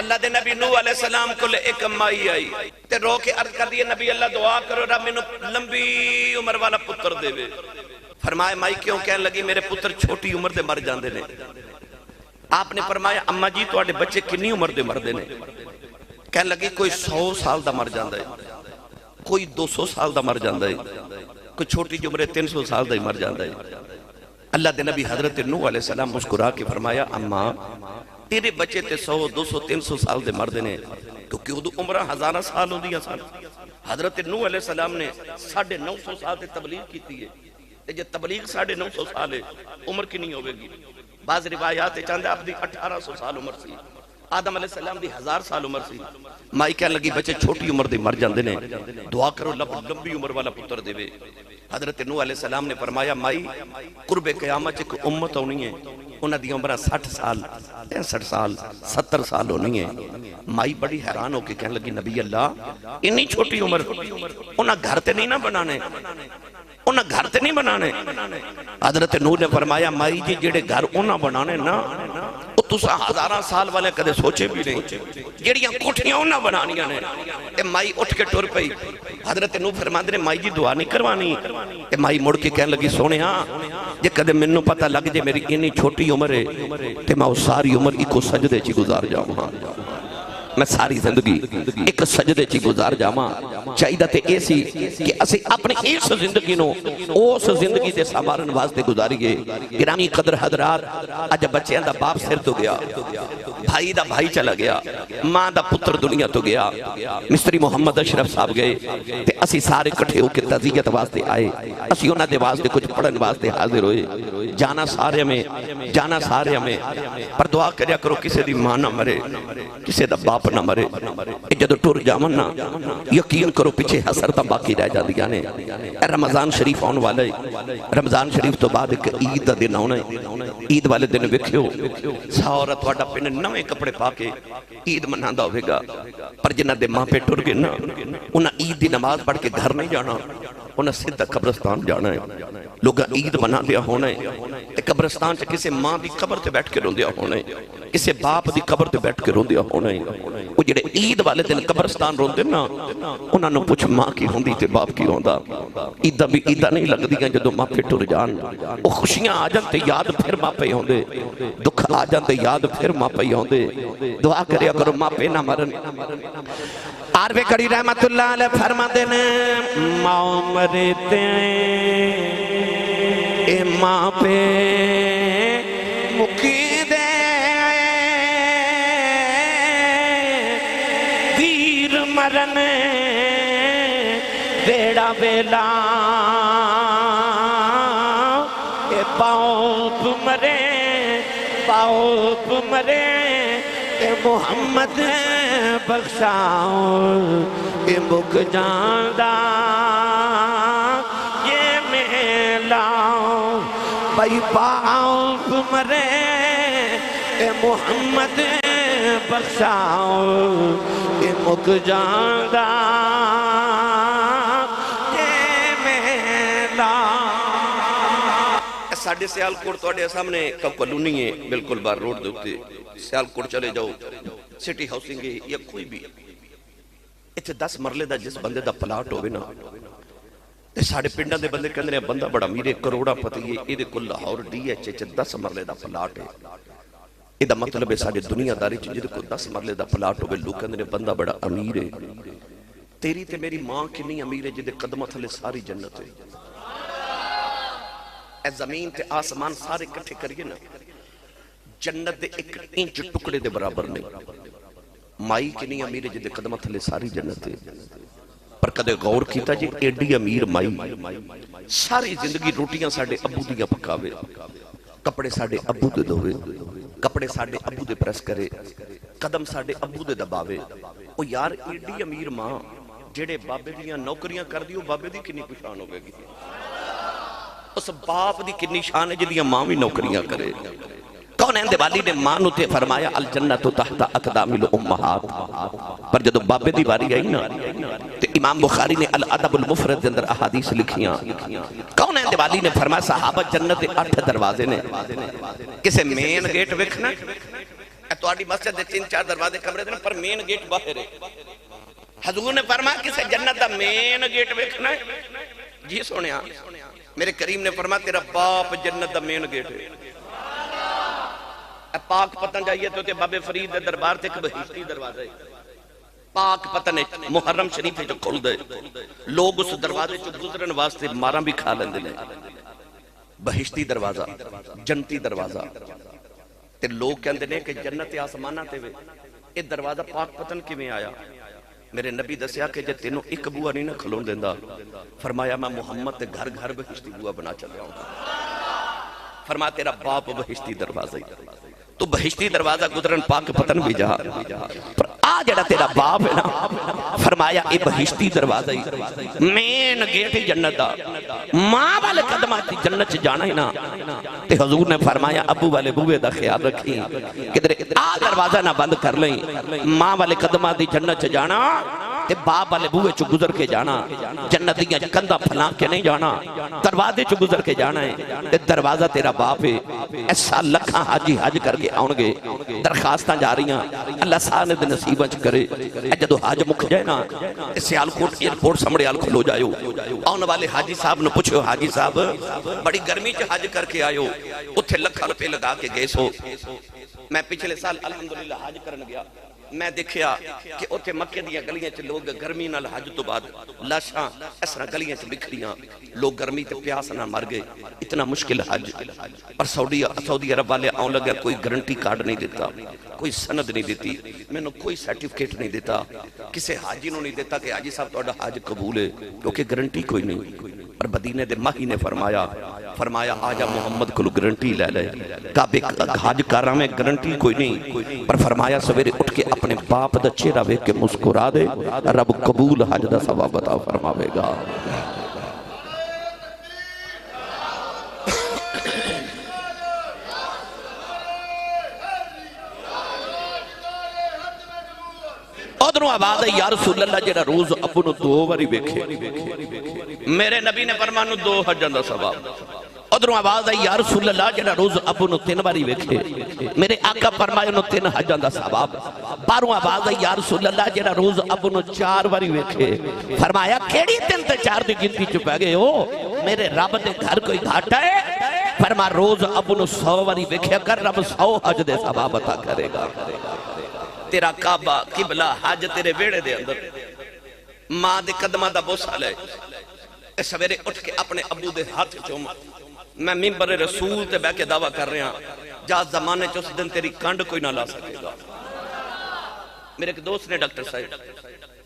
اللہ دے نبی نوح علیہ السلام کو لے ایک مائی آئی تے رو کے عرض کر دیے نبی اللہ دعا کرو رب میں لمبی عمر والا پتر دے وے. فرمایا مائی کیوں؟ کہنے لگی میرے پتر چھوٹی عمر دے مر جاندے نے. آپ نے فرمایا اما جی تو آڑے بچے کنی عمر دے مر دے نے؟ کہنے لگی کوئی 100 سال دا مر جاندہ ہے, کوئی 200 سال دا مر جاندہ ہے, کوئی چھوٹی جمرے 300 سال دا ہی مر جاندہ ہے. اللہ دے نبی حضرت نوح علیہ السلام مسکرا کے فرمایا اما تیرے بچے تے 100 200 300 سال دے مردے نے, کیونکہ وہ عمرہ 1000 سال ہوں دیا سال. حضرت نوح علیہ السلام نے 950 سال تے تبلیغ کی تھی ہے. جب تبلیغ 950 سال ہے عمر کی نہیں ہوئے گی. بعض روایات چاندے آپ دی 1800 سال عمر سی, آدم علیہ السلام دی 1000 سال عمر سی. مائی کہنے لگی بچے چھوٹی عمر دے مر جاندے نے, دعا کرو لمبی عمر والا پتر دے وے. حضرت نوح علیہ السلام نے فرمایا مائی قرب قیامت ایک امت ہونی ہے, انہاں دی عمرہ 60 سال 65 سال 70 سال ہونی ہے. مائی بڑی حیران ہو کے کہنے لگی نبی اللہ اتنی چھوٹی عمر, انہاں گھر تے نہیں نہ بنانے, انہاں گھر تے نہیں بنانے. حضرت نوح نے فرمایا مائی جی جڑے گھر انہاں بنانے نا وہ تسا 1000 سال والے کدے سوچے بھی نہیں, جڑیاں کوٹھیاں انہاں بنانیاں نے. اے مائی اٹھ کے ٹر پئی. حضرت نوح فرماندے نے مائی جی دعا نہیں کروانی. اے مائی مڑ کے کہنے لگی سونیا جے کدے مینوں پتہ لگ جے میری اتنی چھوٹی عمر ہے تے میں ساری عمر ایک سجدے چ گزار جاواں, میں ساری زندگی ایک سجدے چی گزار جاما. چاہیدہ تے ایسی کہ اسے اپنے اس زندگی نو اس زندگی دے سامارن واسطے گزاریے. گرامی قدر حضرات اج بچیاں دا باپ سر تو گیا, بھائی دا بھائی چلا گیا, ماں دا پتر دنیا تو گیا. مستری محمد اشرف صاحب گئے تے اسی سارے کٹھے ہو کے تعزیت واسطے آئے. اسی انہاں دے واسطے کچھ پڑھن واسطے حاضر ہوئے. جانا سارے میں پر دعا کریا کرو کسے دی ماں نہ مرے, کسے دا باپ نہ مرے. جدو ٹور جامن نا یقین کرو پیچھے حسرتاں باقی رہ جا دیا نے. رمضان شریف آن والے, رمضان شریف تو بعد ایک عید دا دن آنے. عید والے دن وکھیو سارا تواڈا پن نویں کپڑے پا کے عید مناندہ ہوئے گا, پر جنہ دے ماں پہ ٹر گئے نا انہاں عید دی نماز پڑھ کے گھر نہیں جانا, انہاں سیدھا قبرستان جانا ہے. لوگاں عید منا دیا ہونا ہے, قبرستان چ کسے ماں دی قبر تے بیٹھ کے رون دیا ہونا ہے, کسے باپ دی قبر تے بیٹھ کے رون دیا ہونا ہے. وہ جڑے عید والے دن قبرستان رون دے نا انہاں نو پوچھ ماں کی ہوندی تے باپ کی ہوندا. عیدہ بھی عیدہ نہیں لگ دیاں جدو ماں پہ ٹر جان. وہ خوشیاں آ جان تے یاد پھر ماں پہ ہوندے, دکھ آ جان تے یاد پھر ماں پہ ہوندے. دعا کریا کرو ماں پہ نہ مرن. عارف کڑی رحمت اللہ علیہ فرما دینے ماں مرتے اے ماں پہ مکی دے دیر مرن دیڑا بیلا اے باپ مرے باپ مرے اے محمد بخشاؤ اے مک جاندہ یہ میلاؤ بھائی باپ مرے اے محمد بخشاؤ اے مک جاندہ یہ میلاؤ. ساڑھے سیال کوڑ توڑے سامنے کلونی ہے بالکل بار روڈ دوتے. سیال کوڑ چلے جاؤ سٹی ہاؤسنگ ہے یا کوئی بھی اتھے 10 مرلے دا جس بندے دا پلاٹ ہوئے نا تے ساڑھے پنڈا دے بندے کہندے بندہ بڑا میرے کروڑا پتی ہے ایدے کو لاہور ڈی ایچ ایچ 10 مرلے دا پلاٹ ہے. ایدہ مطلب ہے ساڑھے دنیا داری جدے کو 10 مرلے دا پلاٹ ہوئے لوگ کہندے بندہ بڑا امیر ہے. تیری تے میری ماں کی نہیں امیر ہے جدے قدمہ تھلے ساری جنت ہے. اے زمین تے آسمان سارے کٹھے کریے نا جنت دے ایک انچ ٹکڑے دے برابر نہیں. مائی کی نہیں امیر جدے قدمہ تھلے ساری جنت ہے. پر کدے غور کیتا جی ایڈی امیر مائی ساری زندگی روٹیاں ساڑھے ابو دیاں پکاوے, کپڑے ساڑھے ابو دے دوے, کپڑے ساڑھے ابو دے پریس کرے, قدم ساڑھے ابو دے دباوے. او یار ایڈی امیر ماں جڑے بابے دیاں نوکریاں کر دیو بابے دی کنی پشان ہوگے گی. اس باپ دی کنی شان ہے جدیاں ماں بھی نوکریاں کرے. کون اندے والی نے ماں نو تے فرمایا الجنت تحت اقدام الامہات. پر جدو بابے دی باری آئی نا تے امام بخاری نے الادب المفرد دے اندر احادیث لکھیاں. کون اندے والی نے فرمایا صحابہ جنت 8 دروازے نے, کسے مین گیٹ وکھنا تہاڈی مسجد دے 3-4 دروازے کمرے دے پر مین گیٹ باہر ہے. حضور نے فرمایا کسے جنت دا مین گیٹ ویکھنا ہے؟ جی سونیا. میرے کریم نے فرمایا تیرا باپ جنت دا مین گیٹ ہے. پاک پتن جائیے تو بابے فرید دے دربار تے ایک بہشتی دروازہ ہے. پاک پتن محرم شریف جو کھل دے لوگ اس دروازے جو گزرن واسطے ماراں بھی کھا لیندے نے. بہشتی دروازہ، جنتی دروازہ. تے لوگ کہندے نے کہ جنت آسماناں تے وے اے دروازہ پاک پتن کیویں آیا؟ میرے نبی دسیا کہ جے تینوں ایک بوا نہیں نہ کھلون دیندا، فرمایا میں محمد تے گھر گھر بہشتی بوا بنا چلیا ہوں. فرمایا تیرا باپ بہشتی دروازہ ہی تو بہشتی دروازہ گزرن پاک پتن بھی جہاں پر آ جڑا تیرا باپ ہے نا، فرمایا اے بہشتی دروازہ ہی مین گیٹ جنت دا. ماں والے قدمات دی جنت چ جانا ہی نا. تے حضور نے فرمایا ابو والے بوے دا خیال رکھیں کدھر آ دروازہ نہ بند کر لیں. ماں والے قدمات دی جنت چ جانا تے باپ والے بوے چ گزر کے جانا. جنت دیاں کندا پھلا کے نہیں جانا، دروازے چ گزر کے جانا ہے. تے دروازہ تیرا باپ ہے. ایسا لکھاں حاجی حج کر کے آن گے، درخواستاں جا رہی ہیں اللہ سانے دے نصیباں چ کرے. جدو حج مک جائے نا سیالکوٹ ایئرپورٹ سامنے آل کھلو جائیو. آن والے حاجی صاحب نے پوچھو حاجی صاحب بڑی گرمی چ حج کر کے آئیو، اتھے لکھا روپے لگا کے گئے سو. میں پچھلے سال الحمدللہ حج کرن گیا، میں دیکھیا کہ اتھے مکے دیاں گلیاں چ لوگ گرمی نال حج تو بعد لاشاں اس طرح گلیاں چ بکھریاں، لوگ گرمی تے پیاس نہ مر گئے. اتنا مشکل حج. پر سعودی عرب والے آن لگا کوئی گارنٹی کارڈ نہیں دیتا، کوئی سند نہیں دیتی، میں نے کوئی سرٹیفکیٹ نہیں دیتا، کسے حاجی نو نہیں دیتا کہ حاجی صاحب تہاڈا حج قبول ہے، کیونکہ گارنٹی کوئی نہیں. پر مدینے دے ماہی نے فرمایا آجا محمد کو گارنٹی لے لے. کعبے حج کراں میں گارنٹی کوئی نہیں، پر فرمایا سویرے اٹھ کے اپنے باپ دا چہرہ ویکھ کے مسکرا دے، رب قبول حج دا ثواب عطا فرماوے گا. ادھروں آواز ہے یا رسول اللہ جڑا روز اپنو 2 باری ویکھے میرے نبی نے فرمایا 2 حجاں دا ثواب. ادھروں آواز ہے یا رسول اللہ جڑا روز اپنو 3 باری ویکھے میرے آقا فرمایا 3 حجاں دا ثواب. باروں آواز ہے یا رسول اللہ جڑا روز اپنو 4 باری ویکھے فرمایا کیڑی 3 تے 4 دی گنتی چ پے گئے ہو، میرے رب دے گھر کوئی گھاٹا ہے؟ فرمایا روز اپنو 100 باری ویکھیا کر، رب 100 حج دے ثواب عطا کرے گا. تیرا کعبہ قبلہ حج تیرے ویڑے دے اندر، ماں دے قدمہ دا بوسہ لے. سویرے اٹھ کے اپنے ابو دے ہاتھ چوم. میں منبر رسول تے بہ کے دعویٰ کر رہے ہیں جا زمانے چ اس دن تیری کنڈ کوئی نہ لا سکے گا. میرے ایک دوست نے ڈاکٹر صاحب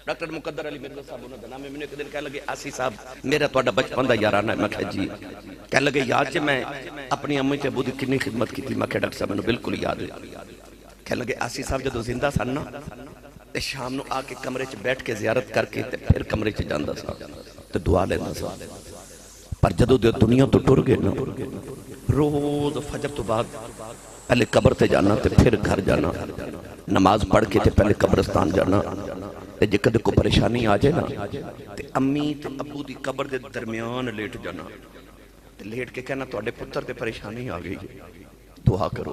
ڈاکٹر مقدر علی مرزا صاحب انہوں نے نام میں ایک دن کہہ لگے آسی صاحب میرا تہاڈا بچپن دا یارانہ ہے. میں کہا جی. کہہ لگے یاد جے میں اپنی امی تے ابو دی کتنی خدمت کی تھی. میں کہا ڈاکٹر صاحب مینوں بالکل یاد ہے. کہہ لگے آسی صاحب جدو زندہ سن نا تے شام نو آ کے کمرے چ بیٹھ کے زیارت کر کے تے پھر کمرے چ جاندا سا تے دعا لیندا سا. پر جدو دنیا تو ٹر گئے نا روز فجر تو بعد پہلے قبر تے جانا تے پھر گھر جانا، نماز پڑھ کے تے پہلے قبرستان جانا. تے جے کدے کو پریشانی آ جائے نا تے امی تے ابو دی قبر دے درمیان لیٹ جانا تے لیٹ کے کہنا تہاڈے پتر تے پریشانی آ گئی دعا کرو.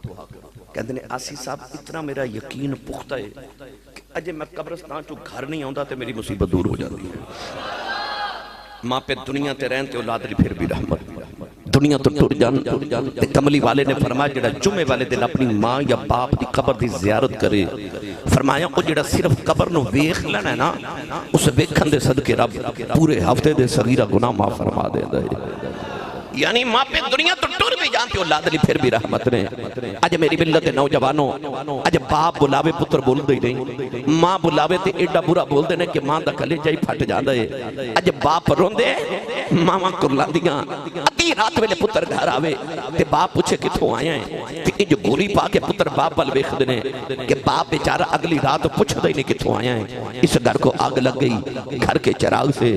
کہندے نے آسی صاحب اتنا میرا یقین پختہ ہے کہ اجے میں قبرستان چوں گھر نہیں آوندا تے میری مصیبت دور ہو جاتی ہے. ماں پہ دنیا تے رہن تے اولاد دی پھر بھی رحمت. دنیا تو ٹر جان تے کملی والے نے فرمایا جڑا جمعے والے دن اپنی ماں یا باپ دی قبر دی زیارت کرے فرمایا او جڑا صرف قبر نو ویکھ لینا ہے نا اس ویکھن دے صدقے رب پورے ہفتے دے صغیرہ گناہ معاف فرما دیندا ہے. یعنی ماں پہ دنیا تو ٹور بھی جانتے ہو لادلی پھر بھی رحمت نے. آج میری ملت نوجوانوں آج باپ بلاوے پتر بول دے نہیں، ماں بلاوے تے ایڈا برا بول دے نہیں کہ ماں دا کلے جائی پھٹ جاندہ ہے. آج باپ روندے ماں کرلان دیاں ادھی رات ویلے پتر گھر آوے تے باپ پوچھے کتھوں آیا ہیں تے جو گوری پا کے پتر باپ بل بیخ دینے کہ باپ بیچارہ اگلی رات پوچھ دے نہیں کتھوں آیا ہیں. اس گھر کو آگ لگ گئی، گھر کے چراغ سے